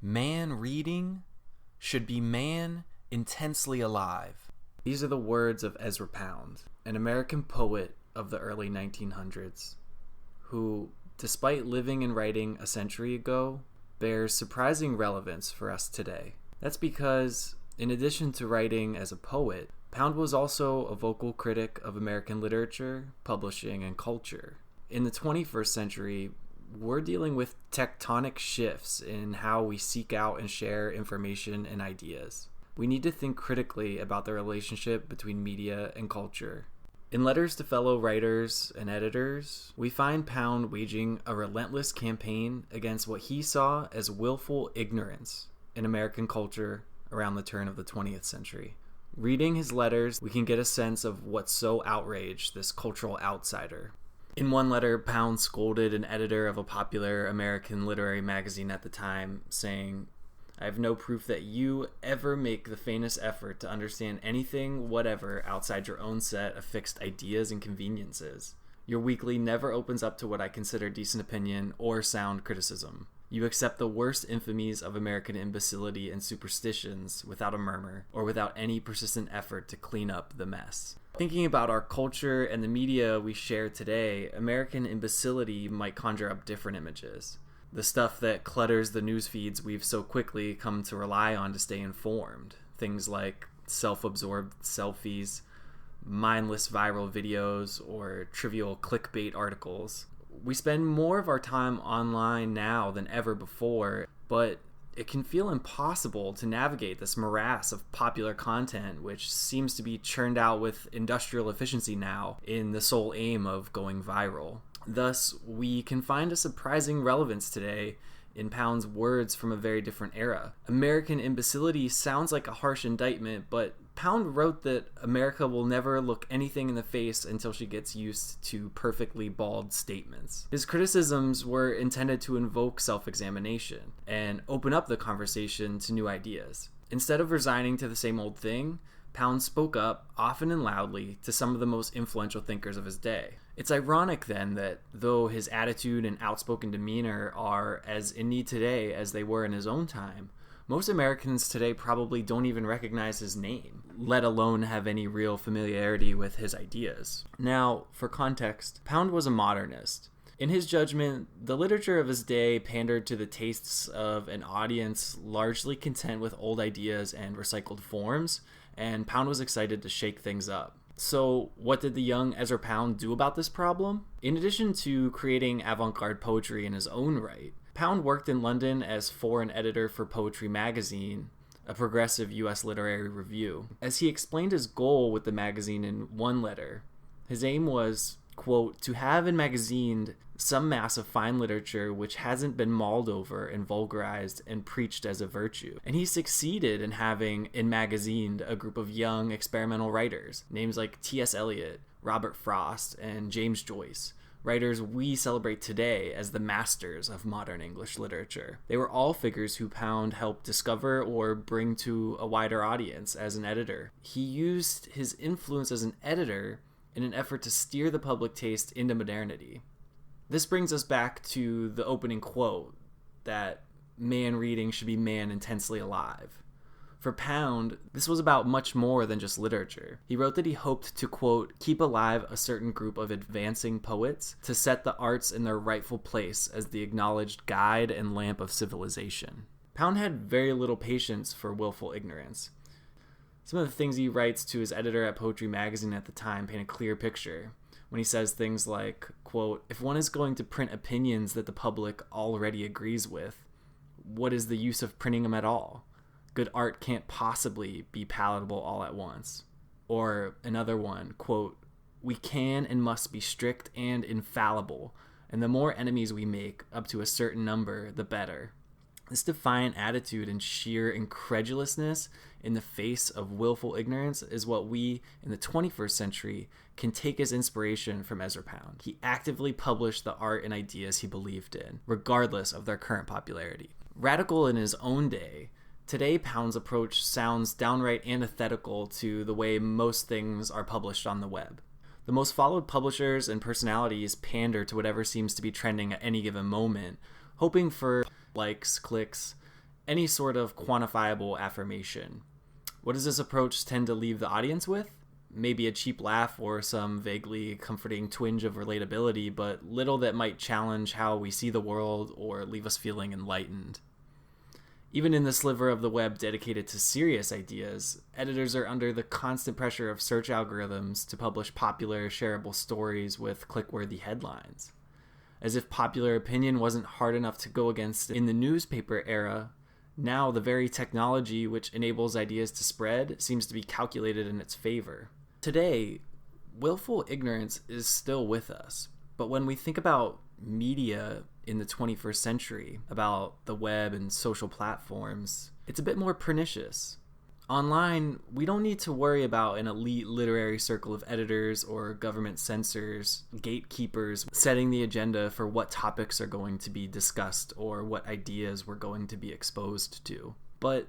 Man reading should be man intensely alive. These are the words of Ezra Pound, an American poet of the early 1900s, who, despite living and writing a century ago, bears surprising relevance for us today. That's because, in addition to writing as a poet, Pound was also a vocal critic of American literature, publishing, and culture. In the 21st century, we're dealing with tectonic shifts in how we seek out and share information and ideas. We need to think critically about the relationship between media and culture. In letters to fellow writers and editors, we find Pound waging a relentless campaign against what he saw as willful ignorance in American culture around the turn of the 20th century. Reading his letters, we can get a sense of what so outraged this cultural outsider. In one letter, Pound scolded an editor of a popular American literary magazine at the time, saying, "I have no proof that you ever make the faintest effort to understand anything whatever outside your own set of fixed ideas and conveniences. Your weekly never opens up to what I consider decent opinion or sound criticism. You accept the worst infamies of American imbecility and superstitions without a murmur, or without any persistent effort to clean up the mess." Thinking about our culture and the media we share today, American imbecility might conjure up different images. The stuff that clutters the news feeds we've so quickly come to rely on to stay informed. Things like self-absorbed selfies, mindless viral videos, or trivial clickbait articles. We spend more of our time online now than ever before, but it can feel impossible to navigate this morass of popular content, which seems to be churned out with industrial efficiency now in the sole aim of going viral. Thus, we can find a surprising relevance today in Pound's words from a very different era. American imbecility sounds like a harsh indictment, but Pound wrote that America will never look anything in the face until she gets used to perfectly bald statements. His criticisms were intended to invoke self-examination and open up the conversation to new ideas. Instead of resigning to the same old thing, Pound spoke up, often and loudly, to some of the most influential thinkers of his day. It's ironic, then, that though his attitude and outspoken demeanor are as in need today as they were in his own time, most Americans today probably don't even recognize his name, let alone have any real familiarity with his ideas. Now, for context, Pound was a modernist. In his judgment, the literature of his day pandered to the tastes of an audience largely content with old ideas and recycled forms, and Pound was excited to shake things up. So, what did the young Ezra Pound do about this problem? In addition to creating avant-garde poetry in his own right, Pound worked in London as foreign editor for Poetry magazine, a progressive U.S. literary review. As he explained his goal with the magazine in one letter, his aim was, quote, "to have enmagazined some mass of fine literature which hasn't been mauled over and vulgarized and preached as a virtue." And he succeeded in having enmagazined a group of young experimental writers, names like T.S. Eliot, Robert Frost, and James Joyce, writers we celebrate today as the masters of modern English literature. They were all figures who Pound helped discover or bring to a wider audience as an editor. He used his influence as an editor in an effort to steer the public taste into modernity. This brings us back to the opening quote, that man reading should be man intensely alive. For Pound, this was about much more than just literature. He wrote that he hoped to, quote, "keep alive a certain group of advancing poets to set the arts in their rightful place as the acknowledged guide and lamp of civilization." Pound had very little patience for willful ignorance. Some of the things he writes to his editor at Poetry magazine at the time paint a clear picture when he says things like, quote, "if one is going to print opinions that the public already agrees with, what is the use of printing them at all? Good art can't possibly be palatable all at once." Or another one, quote, "we can and must be strict and infallible, and the more enemies we make, up to a certain number, the better." This defiant attitude and sheer incredulousness in the face of willful ignorance is what we, in the 21st century, can take as inspiration from Ezra Pound. He actively published the art and ideas he believed in, regardless of their current popularity. Radical in his own day, today Pound's approach sounds downright antithetical to the way most things are published on the web. The most followed publishers and personalities pander to whatever seems to be trending at any given moment, hoping for likes, clicks, any sort of quantifiable affirmation. What does this approach tend to leave the audience with? Maybe a cheap laugh or some vaguely comforting twinge of relatability, but little that might challenge how we see the world or leave us feeling enlightened. Even in the sliver of the web dedicated to serious ideas, editors are under the constant pressure of search algorithms to publish popular, shareable stories with click-worthy headlines. As if popular opinion wasn't hard enough to go against in the newspaper era, now the very technology which enables ideas to spread seems to be calculated in its favor. Today, willful ignorance is still with us, but when we think about media in the 21st century, about the web and social platforms, it's a bit more pernicious. Online, we don't need to worry about an elite literary circle of editors or government censors, gatekeepers, setting the agenda for what topics are going to be discussed or what ideas we're going to be exposed to. But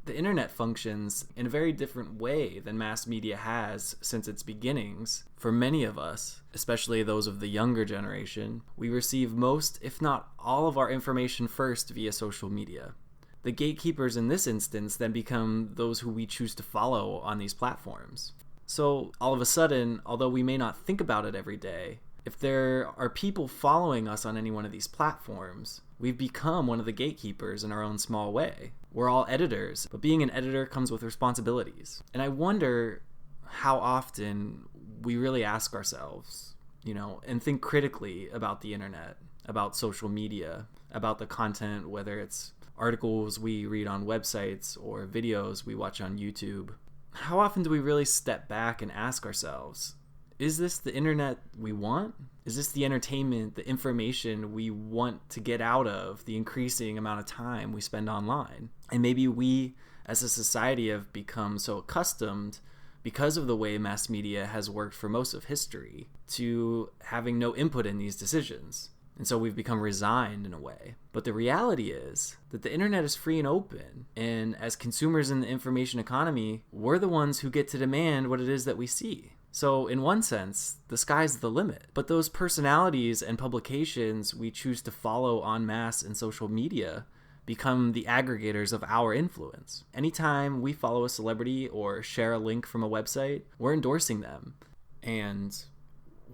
the internet functions in a very different way than mass media has since its beginnings. For many of us, especially those of the younger generation, we receive most, if not all, of our information first via social media. The gatekeepers in this instance then become those who we choose to follow on these platforms. So all of a sudden, although we may not think about it every day, if there are people following us on any one of these platforms, we've become one of the gatekeepers in our own small way. We're all editors, but being an editor comes with responsibilities. And I wonder how often we really ask ourselves, and think critically about the internet, about social media, about the content, whether it's articles we read on websites or videos we watch on YouTube. How often do we really step back and ask ourselves, is this the internet we want? Is this the entertainment, the information we want to get out of the increasing amount of time we spend online? And maybe we, as a society, have become so accustomed, because of the way mass media has worked for most of history, to having no input in these decisions. And so we've become resigned in a way. But the reality is that the internet is free and open. And as consumers in the information economy, we're the ones who get to demand what it is that we see. So in one sense, the sky's the limit. But those personalities and publications we choose to follow en masse in social media become the aggregators of our influence. Anytime we follow a celebrity or share a link from a website, we're endorsing them. And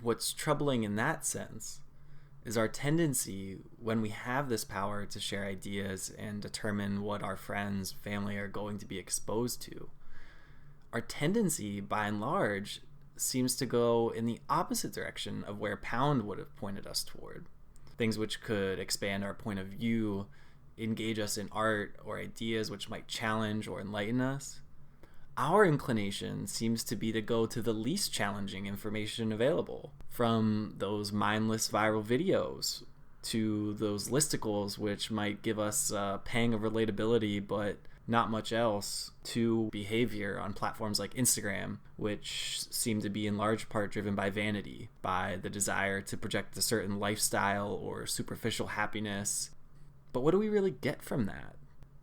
what's troubling in that sense is our tendency, when we have this power to share ideas and determine what our friends, family are going to be exposed to, our tendency, by and large, seems to go in the opposite direction of where Pound would have pointed us toward. Things which could expand our point of view, engage us in art or ideas which might challenge or enlighten us. Our inclination seems to be to go to the least challenging information available, from those mindless viral videos to those listicles which might give us a pang of relatability but not much else, to behavior on platforms like Instagram, which seem to be in large part driven by vanity, by the desire to project a certain lifestyle or superficial happiness. But what do we really get from that?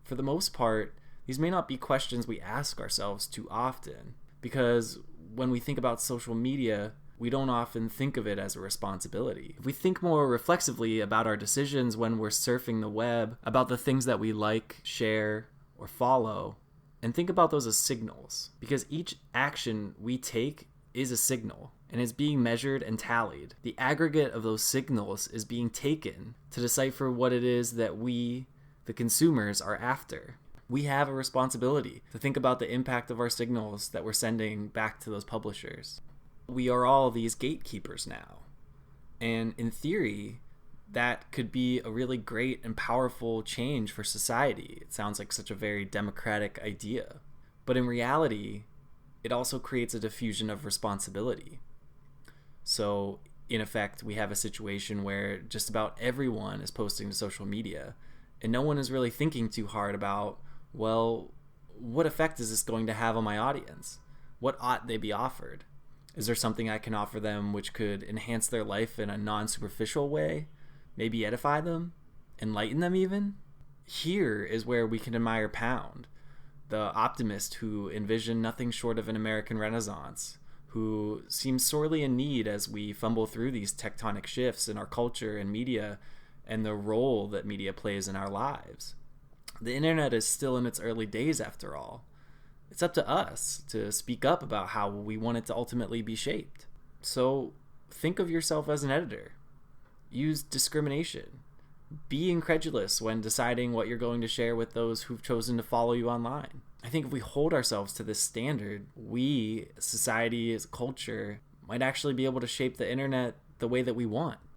For the most part, these may not be questions we ask ourselves too often, because when we think about social media, we don't often think of it as a responsibility. If we think more reflexively about our decisions when we're surfing the web, about the things that we like, share, or follow, and think about those as signals, because each action we take is a signal and is being measured and tallied. The aggregate of those signals is being taken to decipher what it is that we, the consumers, are after. We have a responsibility to think about the impact of our signals that we're sending back to those publishers. We are all these gatekeepers now, and in theory, that could be a really great and powerful change for society. It sounds like such a very democratic idea. But in reality, it also creates a diffusion of responsibility. So, in effect, we have a situation where just about everyone is posting to social media, and no one is really thinking too hard about, well, what effect is this going to have on my audience? What ought they be offered? Is there something I can offer them which could enhance their life in a non-superficial way? Maybe edify them? Enlighten them even? Here is where we can admire Pound, the optimist who envisioned nothing short of an American Renaissance, who seems sorely in need as we fumble through these tectonic shifts in our culture and media and the role that media plays in our lives. The internet is still in its early days, after all. It's up to us to speak up about how we want it to ultimately be shaped. So think of yourself as an editor. Use discrimination. Be incredulous when deciding what you're going to share with those who've chosen to follow you online. I think if we hold ourselves to this standard, we, society as a culture, might actually be able to shape the internet the way that we want.